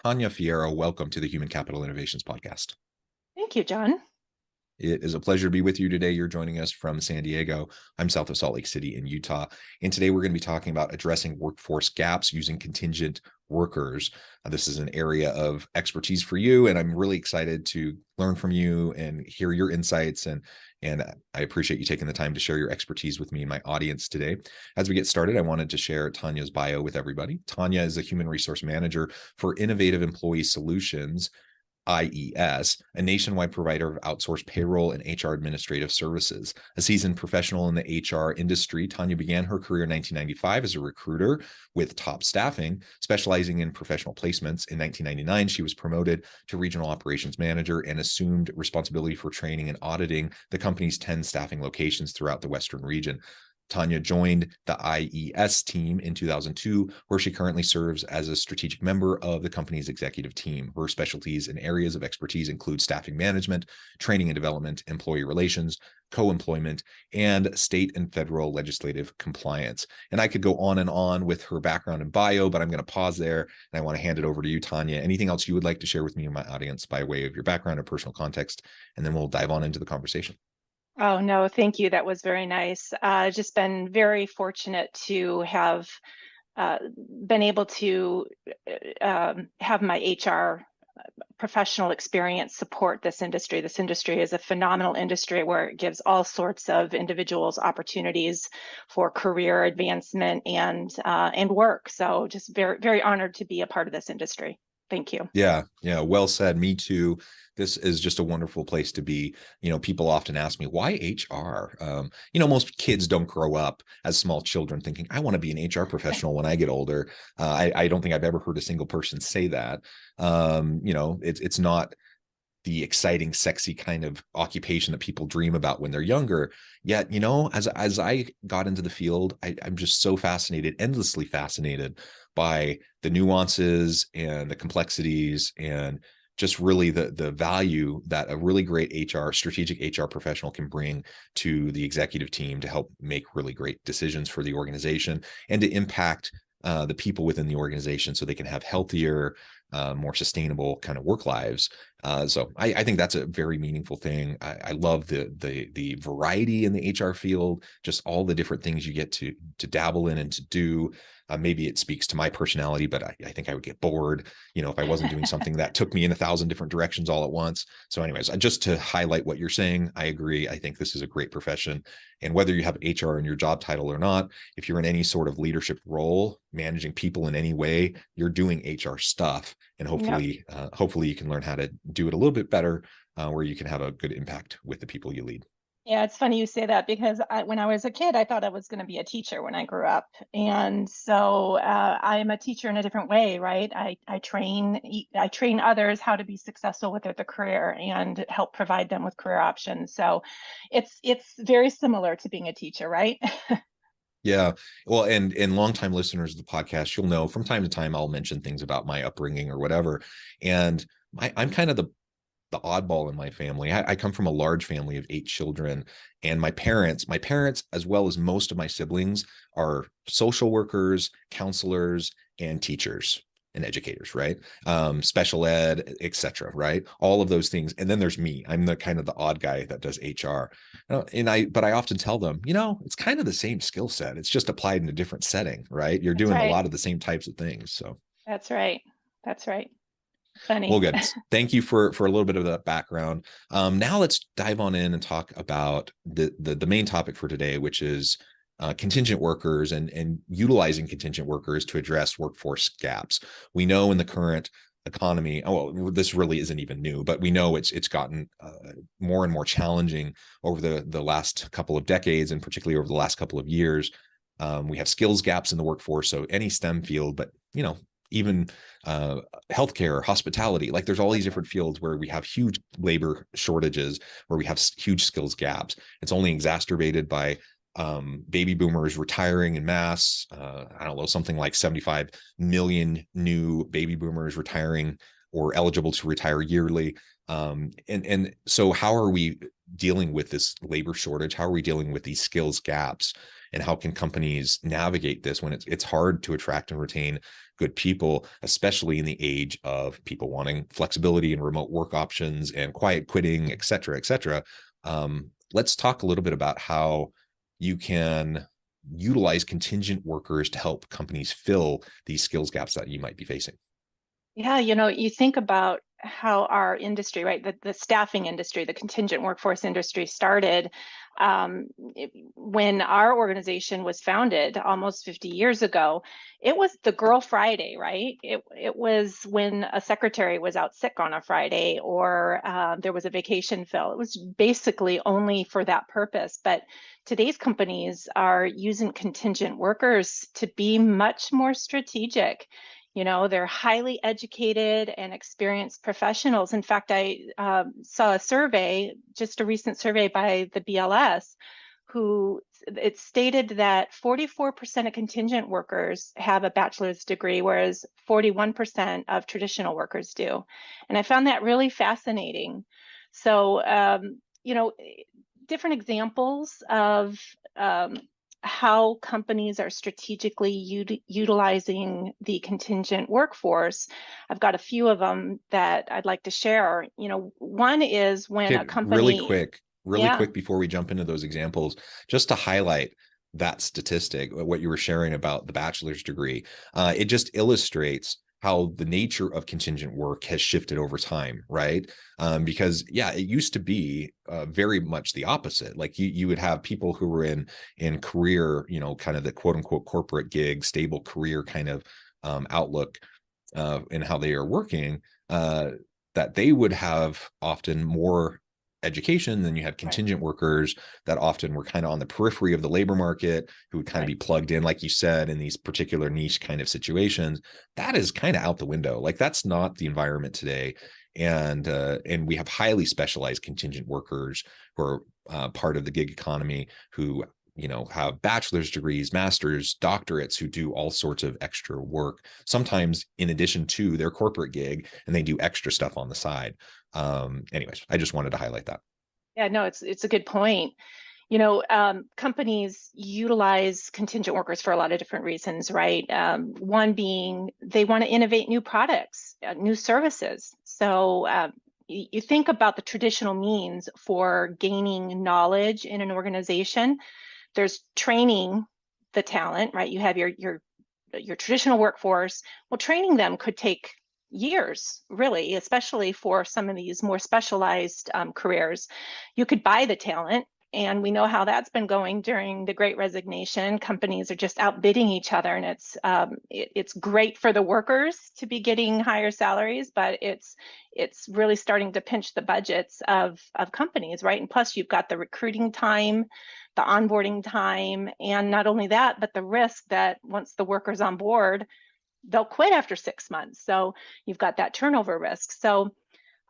Tania Fiero, welcome to the Human Capital Innovations Podcast. Thank you, John. It is a pleasure to be with you today. You're joining us from San Diego. I'm south of Salt Lake City in Utah. And today we're going to be talking about addressing workforce gaps using contingent workers. This is an area of expertise for you, and I'm really excited to learn from you and hear your insights. And I appreciate you taking the time to share your expertise with me and my audience today. As we get started, I wanted to share Tania's bio with everybody. Tania is a human resource manager for Innovative Employee Solutions, IES, a nationwide provider of outsourced payroll and HR administrative services. A seasoned professional in the HR industry, Tania began her career in 1995 as a recruiter with Top Staffing, specializing in professional placements. In 1999, she was promoted to regional operations manager and assumed responsibility for training and auditing the company's 10 staffing locations throughout the Western region. Tania joined the IES team in 2002, where she currently serves as a strategic member of the company's executive team. Her specialties and areas of expertise include staffing management, training and development, employee relations, co-employment, and state and federal legislative compliance. And I could go on with her background and bio, but I'm going to pause there, and I want to hand it over to you, Tania. Anything else you would like to share with me and my audience by way of your background or personal context? And then we'll dive on into the conversation. Oh, no, thank you. That was very nice. Just been very fortunate to have been able to have my HR professional experience support this industry. This industry is a phenomenal industry where it gives all sorts of individuals opportunities for career advancement and work. So just very, very honored to be a part of this industry. Thank you. Yeah. Well said. Me too. This is just a wonderful place to be. People often ask me, why HR? Most kids don't grow up as small children thinking, I want to be an HR professional when I get older. I don't think I've ever heard a single person say that. It's not the exciting, sexy kind of occupation that people dream about when they're younger. Yet, as I got into the field, I'm just so fascinated, endlessly fascinated by the nuances and the complexities and just really the value that a really great strategic HR professional can bring to the executive team to help make really great decisions for the organization and to impact the people within the organization so they can have healthier, more sustainable kind of work lives. So I think that's a very meaningful thing. I love the variety in the HR field, just all the different things you get to dabble in and to do. Maybe it speaks to my personality, but I think I would get bored, if I wasn't doing something that took me in 1,000 different directions all at once. So anyways, just to highlight what you're saying, I agree. I think this is a great profession. And whether you have HR in your job title or not, if you're in any sort of leadership role, managing people in any way, you're doing HR stuff. And hopefully you can learn how to do it a little bit better, where you can have a good impact with the people you lead. Yeah, it's funny you say that because when I was a kid, I thought I was going to be a teacher when I grew up. And so I'm a teacher in a different way, right? I train others how to be successful with their career and help provide them with career options. So it's very similar to being a teacher, right? Yeah. Well, and longtime listeners of the podcast, you'll know from time to time I'll mention things about my upbringing or whatever. And I'm kind of the oddball in my family. I come from a large family of 8 children, and my parents, as well as most of my siblings, are social workers, counselors, and teachers and educators, right? Special ed, etc., right? All of those things. And then there's me. I'm the kind of the odd guy that does HR. But I often tell them, it's kind of the same skill set. It's just applied in a different setting, right? You're doing a lot of the same types of things. So that's right. Funny. Well, good. Thank you for a little bit of that background. Now let's dive on in and talk about the main topic for today, which is contingent workers and utilizing contingent workers to address workforce gaps. We know in the current economy, this really isn't even new, but we know it's gotten more and more challenging over the last couple of decades, and particularly over the last couple of years. We have skills gaps in the workforce, so any STEM field, but even healthcare, hospitality, like there's all these different fields where we have huge labor shortages, where we have huge skills gaps. It's only exacerbated by baby boomers retiring in mass. I don't know, something like 75 million new baby boomers retiring or eligible to retire yearly. And so how are we dealing with this labor shortage? How are we dealing with these skills gaps? And how can companies navigate this when it's hard to attract and retain good people, especially in the age of people wanting flexibility and remote work options and quiet quitting, et cetera, et cetera. Let's talk a little bit about how you can utilize contingent workers to help companies fill these skills gaps that you might be facing. Yeah, you think about how our industry, right, the staffing industry, the contingent workforce industry started when our organization was founded almost 50 years ago. It was the Girl Friday, right? It was when a secretary was out sick on a Friday, or there was a vacation fill. It was basically only for that purpose. But today's companies are using contingent workers to be much more strategic. They're highly educated and experienced professionals. In fact, I saw a survey, just a recent survey by the BLS, who it stated that 44% of contingent workers have a bachelor's degree, whereas 41% of traditional workers do. And I found that really fascinating. So, different examples of how companies are strategically utilizing the contingent workforce. I've got a few of them that I'd like to share. One is when a company, really quick before we jump into those examples, just to highlight that statistic, what you were sharing about the bachelor's degree, it just illustrates how the nature of contingent work has shifted over time, right? Because it used to be very much the opposite. Like you would have people who were in career, kind of the quote unquote corporate gig, stable career kind of outlook in how they are working, that they would have often more education. Then you had contingent workers that often were kind of on the periphery of the labor market, who would kind of be plugged in, like you said, in these particular niche kind of situations. That is kind of out the window. Like that's not the environment today. And we have highly specialized contingent workers who are part of the gig economy, who have bachelor's degrees, masters, doctorates, who do all sorts of extra work, sometimes in addition to their corporate gig, and they do extra stuff on the side. Anyways, I just wanted to highlight that. Yeah, no, it's a good point. Companies utilize contingent workers for a lot of different reasons, right? One being they want to innovate new products, new services. So you think about the traditional means for gaining knowledge in an organization. There's training the talent, right? You have your traditional workforce. Well, training them could take years, really, especially for some of these more specialized careers. You could buy the talent, and we know how that's been going during the Great Resignation. Companies are just outbidding each other, and it's great for the workers to be getting higher salaries, but it's really starting to pinch the budgets of companies, right? And plus, you've got the recruiting time, the onboarding time, and not only that, but the risk that once the worker's on board, they'll quit after 6 months. So you've got that turnover risk. So,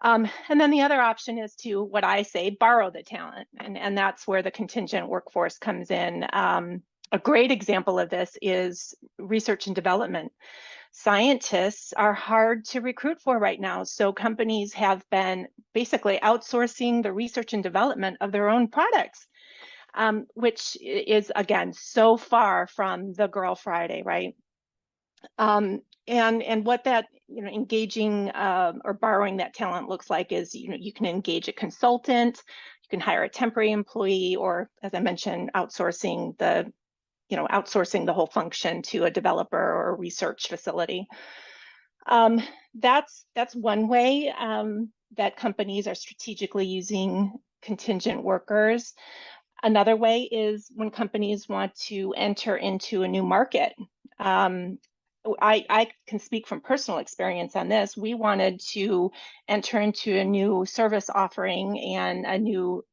and then the other option is to, what I say, borrow the talent. And that's where the contingent workforce comes in. A great example of this is research and development. Scientists are hard to recruit for right now. So companies have been basically outsourcing the research and development of their own products. Which is, again, so far from the Girl Friday, right? And what that, engaging or borrowing that talent looks like is, you can engage a consultant, you can hire a temporary employee, or, as I mentioned, outsourcing the whole function to a developer or a research facility. That's one way that companies are strategically using contingent workers. Another way is when companies want to enter into a new market. I can speak from personal experience on this. We wanted to enter into a new service offering and a new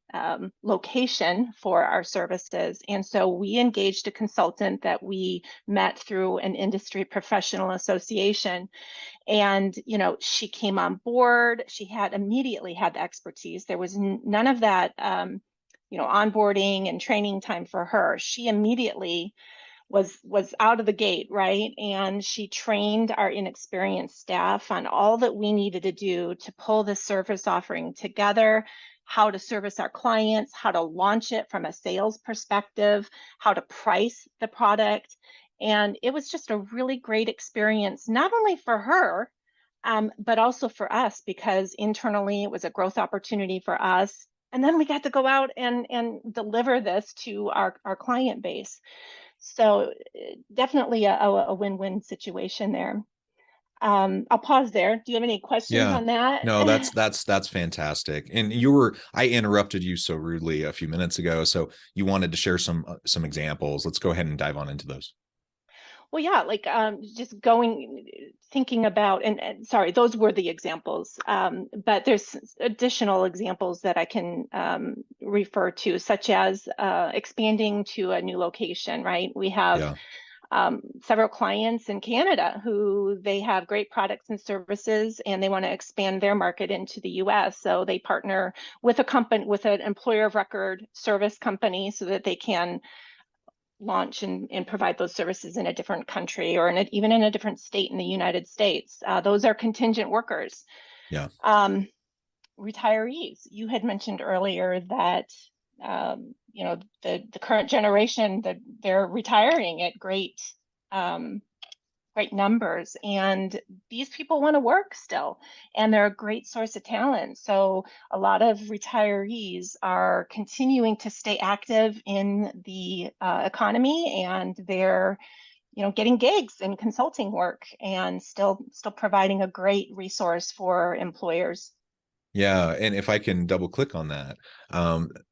location for our services. And so we engaged a consultant that we met through an industry professional association. And, she came on board. She immediately had the expertise. There was none of that onboarding and training time for her. She immediately was out of the gate, right? And she trained our inexperienced staff on all that we needed to do to pull this service offering together, how to service our clients, how to launch it from a sales perspective, how to price the product. And it was just a really great experience, not only for her, but also for us, because internally it was a growth opportunity for us. And then we got to go out and deliver this to our client base. So definitely a win-win situation there. I'll pause there. Do you have any questions Yeah. on that? No, that's fantastic. And I interrupted you so rudely a few minutes ago, so you wanted to share some examples. Let's go ahead and dive on into those. Well, yeah, like just thinking about, and sorry, those were the examples, but there's additional examples that I can refer to, such as expanding to a new location, right? We have Yeah. several clients in Canada who they have great products and services, and they want to expand their market into the US. So they partner with a company, with an employer of record service company, so that they can launch and provide those services in a different country, or even in a different state in the United States. Those are contingent workers. Yeah. Retirees, you had mentioned earlier that the current generation, that they're retiring at great numbers, and these people want to work still, and they're a great source of talent. So a lot of retirees are continuing to stay active in the economy, and they're getting gigs and consulting work, and still providing a great resource for employers. Yeah, and if I can double click on that,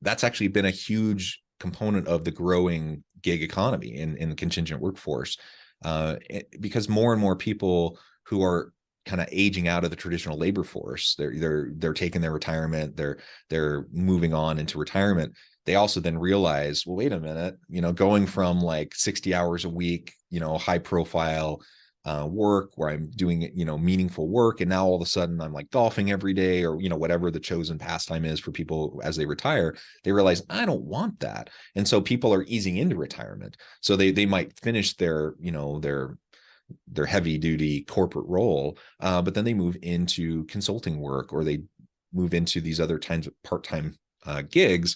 that's actually been a huge component of the growing gig economy in the contingent workforce, because more and more people who are kind of aging out of the traditional labor force, they're taking their retirement, they're moving on into retirement. They also then realize, well, wait a minute, going from like 60 hours a week, high profile work where I'm doing, meaningful work. And now all of a sudden I'm like golfing every day, or, whatever the chosen pastime is for people as they retire, they realize I don't want that. And so people are easing into retirement. So they might finish their heavy duty corporate role, but then they move into consulting work, or they move into these other kinds of part-time gigs,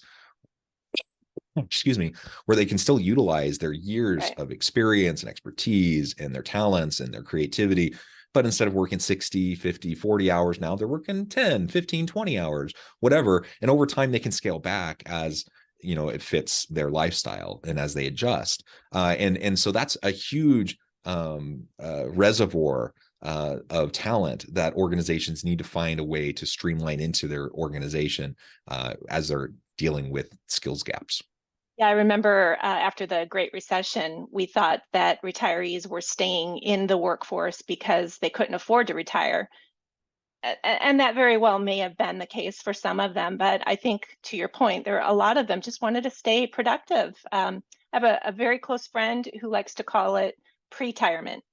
excuse me, where they can still utilize their years Right. of experience and expertise and their talents and their creativity. But instead of working 60, 50, 40 hours now, they're working 10, 15, 20 hours, whatever. And over time, they can scale back as it fits their lifestyle and as they adjust. And so that's a huge reservoir of talent that organizations need to find a way to streamline into their organization as they're dealing with skills gaps. Yeah, I remember after the Great Recession, we thought that retirees were staying in the workforce because they couldn't afford to retire. And that very well may have been the case for some of them. But I think, to your point, there are a lot of them just wanted to stay productive. I have a very close friend who likes to call it pre-tirement.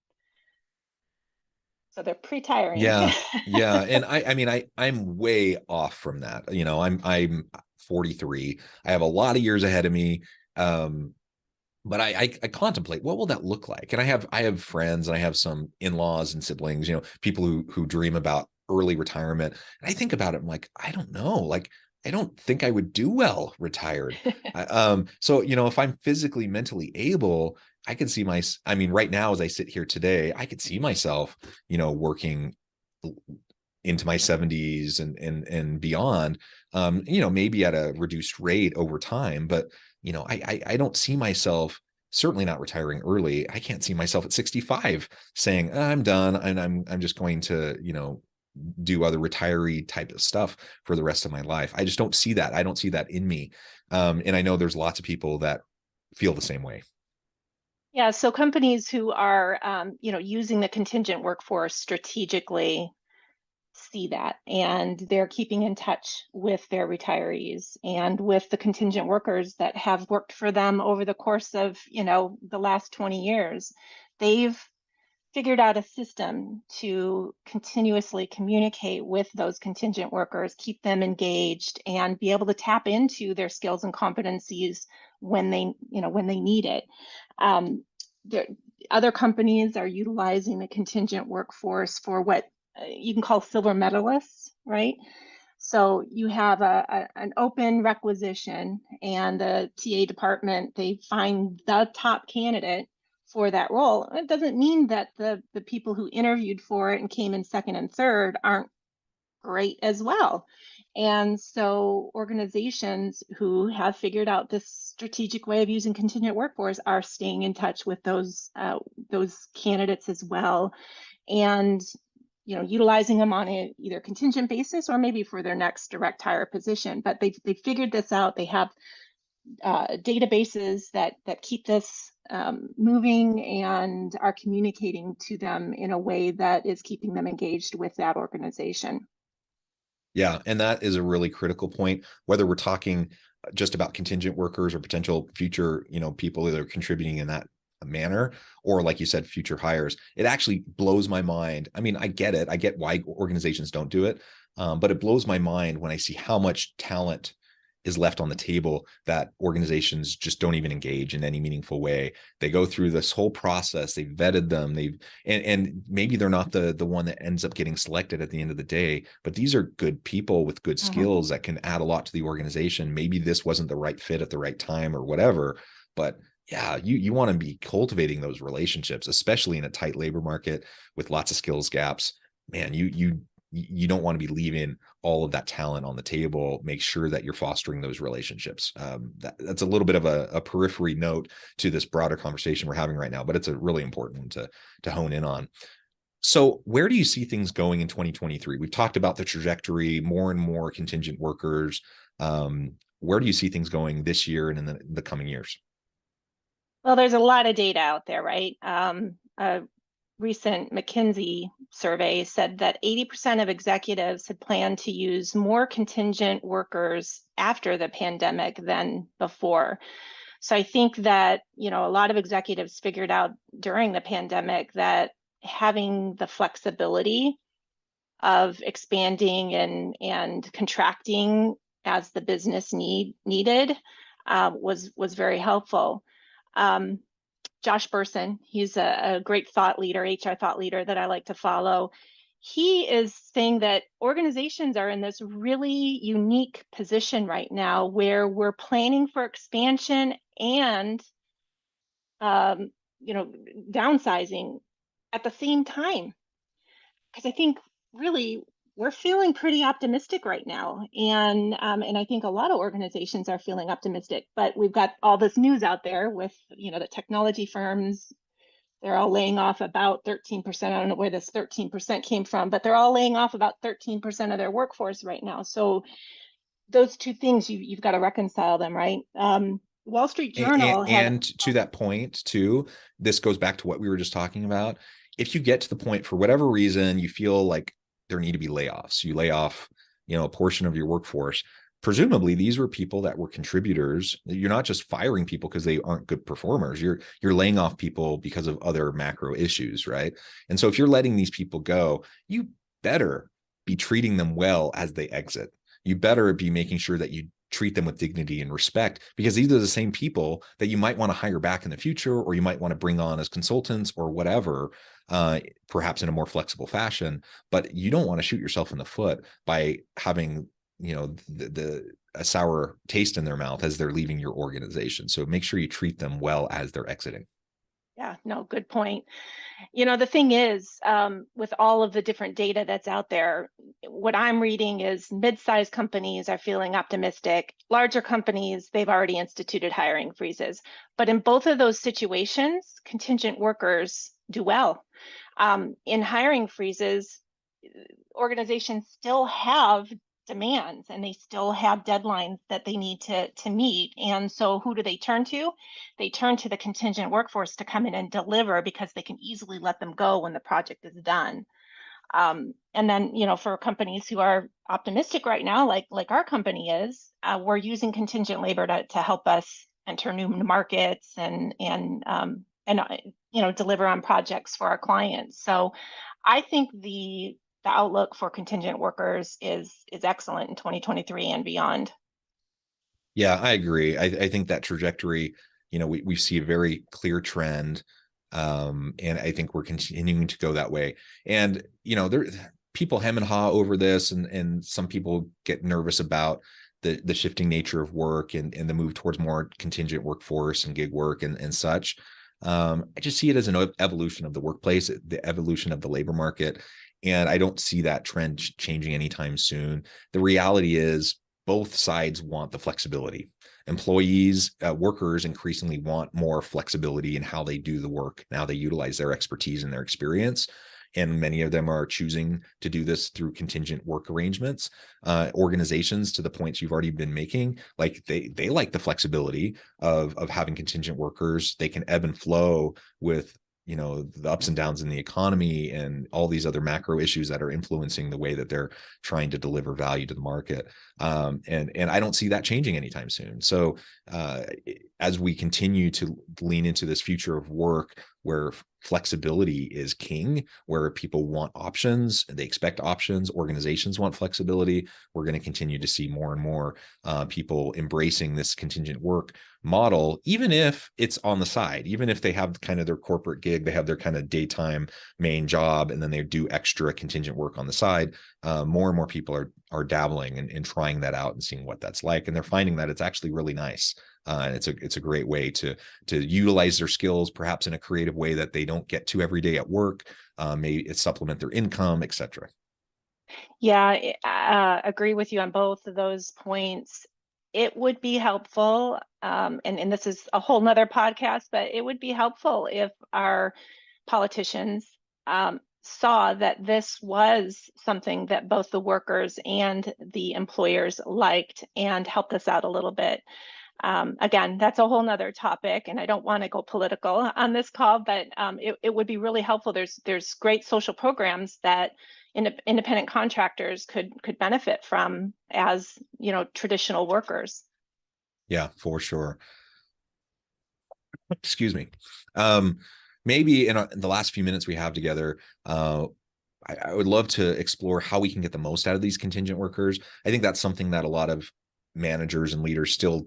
So they're pre-tiring. Yeah, yeah, and I mean I'm way off from that. I'm 43. I have a lot of years ahead of me. But I contemplate, what will that look like? And I have friends, and I have some in-laws and siblings, people who dream about early retirement. And I think about it, I'm like, I don't know, like I don't think I would do well retired. So if I'm physically, mentally able, I can see I mean, right now as I sit here today, I could see myself, working into my 70s and beyond, maybe at a reduced rate over time. But I don't see myself, certainly not retiring early. I can't see myself at 65 saying I'm done and I'm just going to do other retiree type of stuff for the rest of my life. I just don't see that. I don't see that in me. And I know there's lots of people that feel the same way. Yeah, so companies who are using the contingent workforce strategically see that, and they're keeping in touch with their retirees and with the contingent workers that have worked for them over the course of the last 20 years. They've figured out a system to continuously communicate with those contingent workers, keep them engaged, and be able to tap into their skills and competencies when they need it. other companies are utilizing the contingent workforce for what you can call silver medalists, right? So you have an open requisition, and the TA department, they find the top candidate for that role. It doesn't mean that the people who interviewed for it and came in second and third aren't great as well. And so organizations who have figured out this strategic way of using contingent workforce are staying in touch with those candidates as well, and utilizing them on a either contingent basis or maybe for their next direct hire position. But they figured this out. They have databases that keep this moving and are communicating to them in a way that is keeping them engaged with that organization. Yeah, and that is a really critical point, whether we're talking just about contingent workers or potential future, people that are contributing in that manner, or like you said, future hires. It actually blows my mind. I mean, I get it. I get why organizations don't do it. But it blows my mind when I see how much talent is left on the table that organizations just don't even engage in any meaningful way. They go through this whole process, they've vetted them, and maybe they're not the one that ends up getting selected at the end of the day, but these are good people with good skills that can add a lot to the organization. Maybe this wasn't the right fit at the right time or whatever, but yeah, you want to be cultivating those relationships, especially in a tight labor market with lots of skills gaps. Man, you don't want to be leaving all of that talent on the table. Make sure that you're fostering those relationships. That's a little bit of a periphery note to this broader conversation we're having right now, but it's a really important one to hone in on. So where do you see things going in 2023? We've talked about the trajectory, more and more contingent workers. Where do you see things going this year and in the coming years? Well, there's a lot of data out there, right? A recent McKinsey survey said that 80% of executives had planned to use more contingent workers after the pandemic than before. So I think that, a lot of executives figured out during the pandemic that having the flexibility of expanding and contracting as the business needed was very helpful. Josh Bersin, he's a great thought leader, HR thought leader that I like to follow. He is saying that organizations are in this really unique position right now where we're planning for expansion and downsizing at the same time. Because I think really we're feeling pretty optimistic right now, and I think a lot of organizations are feeling optimistic. But we've got all this news out there with the technology firms. They're all laying off about 13%. I don't know where this 13% came from, but they're all laying off about 13% of their workforce right now. So those two things, you've got to reconcile them, right? Wall Street Journal and to that point too, this goes back to what we were just talking about. If you get to the point for whatever reason you feel like there need to be layoffs, you lay off a portion of your workforce, presumably these were people that were contributors. You're not just firing people because they aren't good performers. You're laying off people because of other macro issues, right? And so if you're letting these people go, you better be treating them well as they exit. You better be making sure that you treat them with dignity and respect, because these are the same people that you might want to hire back in the future, or you might want to bring on as consultants or whatever, perhaps in a more flexible fashion. But you don't want to shoot yourself in the foot by having a sour taste in their mouth as they're leaving your organization. So make sure you treat them well as they're exiting. Yeah, no, good point. The thing is, with all of the different data that's out there, what I'm reading is mid-sized companies are feeling optimistic. Larger companies, they've already instituted hiring freezes. But in both of those situations, contingent workers do well. In hiring freezes, organizations still have demands and they still have deadlines that they need to meet. And so who do they turn to? They turn to the contingent workforce to come in and deliver, because they can easily let them go when the project is done. And then, for companies who are optimistic right now, like our company is, we're using contingent labor to help us enter new markets and deliver on projects for our clients. So I think the outlook for contingent workers is excellent in 2023 and beyond. Yeah, I agree. I think that trajectory, we see a very clear trend. And I think we're continuing to go that way. And, there people hem and haw over this, and some people get nervous about the shifting nature of work and the move towards more contingent workforce and gig work and such. I just see it as an evolution of the workplace, the evolution of the labor market. And I don't see that trend changing anytime soon. The reality is both sides want the flexibility. Employees, workers increasingly want more flexibility in how they do the work. Now they utilize their expertise and their experience. And many of them are choosing to do this through contingent work arrangements. Organizations, to the points you've already been making, like they like the flexibility of having contingent workers. They can ebb and flow with the ups and downs in the economy and all these other macro issues that are influencing the way that they're trying to deliver value to the market. And I don't see that changing anytime soon. So as we continue to lean into this future of work where flexibility is king, where people want options, they expect options, organizations want flexibility, we're going to continue to see more and more people embracing this contingent work model, even if it's on the side, even if they have kind of their corporate gig, they have their kind of daytime main job, and then they do extra contingent work on the side. More and more people are dabbling and trying that out and seeing what that's like, and they're finding that it's actually really nice. And it's a great way to utilize their skills, perhaps in a creative way that they don't get to every day at work. Maybe it supplement their income, etc. Yeah, I agree with you on both of those points. It would be helpful, and this is a whole nother podcast, but it would be helpful if our politicians saw that this was something that both the workers and the employers liked and helped us out a little bit. Again, that's a whole nother topic, and I don't want to go political on this call, but it would be really helpful. There's great social programs that independent contractors could benefit from as traditional workers. Yeah, for sure. Excuse me. Maybe in the last few minutes we have together, I would love to explore how we can get the most out of these contingent workers. I think that's something that a lot of managers and leaders still,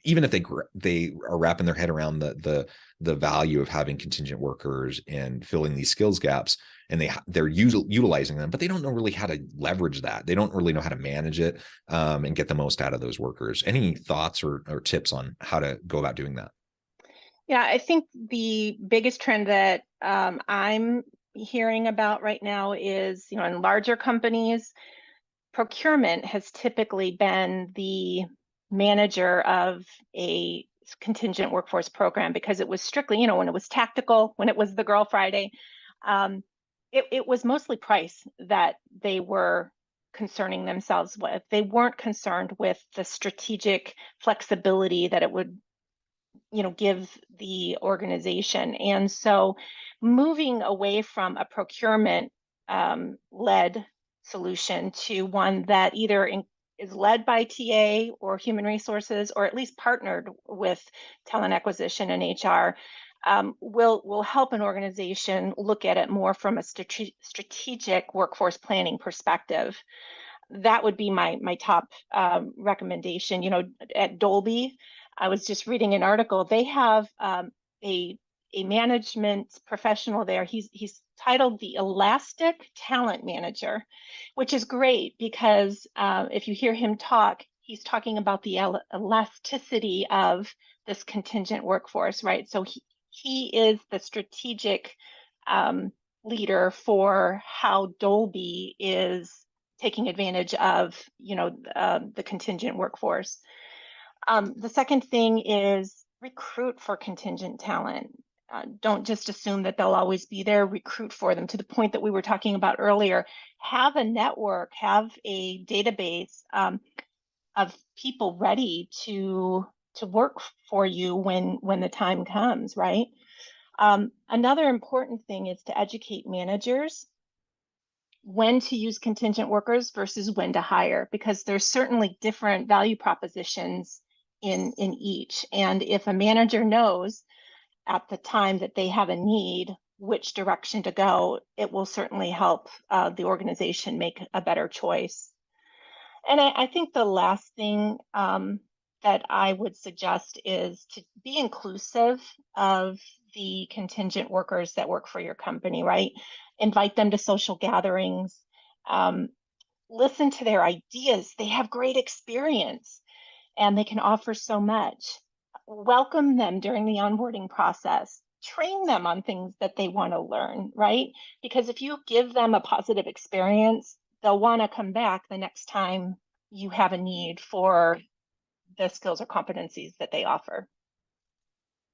even if they are wrapping their head around the value of having contingent workers and filling these skills gaps, and they're utilizing them, but they don't know really how to leverage that. They don't really know how to manage it and get the most out of those workers. Any thoughts or tips on how to go about doing that? Yeah, I think the biggest trend that I'm hearing about right now is, in larger companies, procurement has typically been the manager of a contingent workforce program because it was strictly, when it was tactical, when it was the Girl Friday, it was mostly price that they were concerning themselves with. They weren't concerned with the strategic flexibility that it would give the organization. And so moving away from a procurement led solution to one that either is led by TA or human resources, or at least partnered with talent acquisition and HR, will help an organization look at it more from a strategic workforce planning perspective. That would be my top recommendation. At Dolby, I was just reading an article. They have a management professional there. He's titled the Elastic Talent Manager, which is great because if you hear him talk, he's talking about the elasticity of this contingent workforce, right? So he is the strategic leader for how Dolby is taking advantage of the contingent workforce. The second thing is recruit for contingent talent. Don't just assume that they'll always be there. Recruit for them, to the point that we were talking about earlier. Have a network, have a database of people ready to work for you when the time comes, right? Another important thing is to educate managers when to use contingent workers versus when to hire, because there's certainly different value propositions in each. And if a manager knows at the time that they have a need which direction to go, it will certainly help the organization make a better choice. And I think the last thing that I would suggest is to be inclusive of the contingent workers that work for your company, right? Invite them to social gatherings. Listen to their ideas. They have great experience and they can offer so much. Welcome them during the onboarding process. Train them on things that they want to learn, right? Because if you give them a positive experience, they'll want to come back the next time you have a need for the skills or competencies that they offer.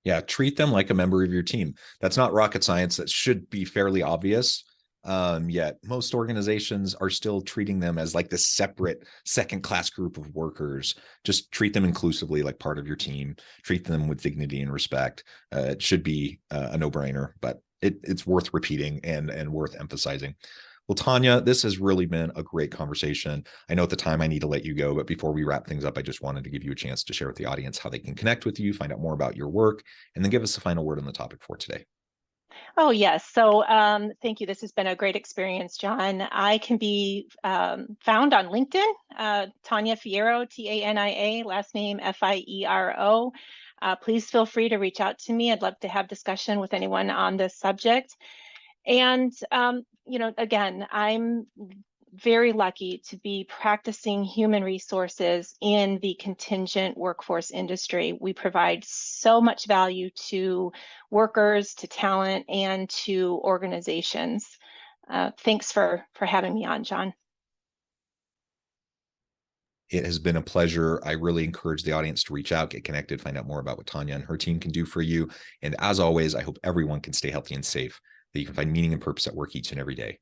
Yeah, treat them like a member of your team. That's not rocket science. That should be fairly obvious. Yet most organizations are still treating them as like this separate second-class group of workers. Just treat them inclusively, like part of your team. Treat them with dignity and respect. It should be a no-brainer, but it's worth repeating and worth emphasizing. Well, Tania, this has really been a great conversation. I know at the time I need to let you go, but before we wrap things up, I just wanted to give you a chance to share with the audience how they can connect with you, find out more about your work, and then give us the final word on the topic for today. Oh, yes. So thank you. This has been a great experience, John. I can be found on LinkedIn, Tania Fiero, Tania, last name Fiero. Please feel free to reach out to me. I'd love to have discussion with anyone on this subject. And, again, I'm very lucky to be practicing human resources in the contingent workforce industry. We provide so much value to workers, to talent, and to organizations. Thanks for having me on, John. It has been a pleasure. I really encourage the audience to reach out, get connected, find out more about what Tania and her team can do for you. And as always, I hope everyone can stay healthy and safe, that you can find meaning and purpose at work each and every day.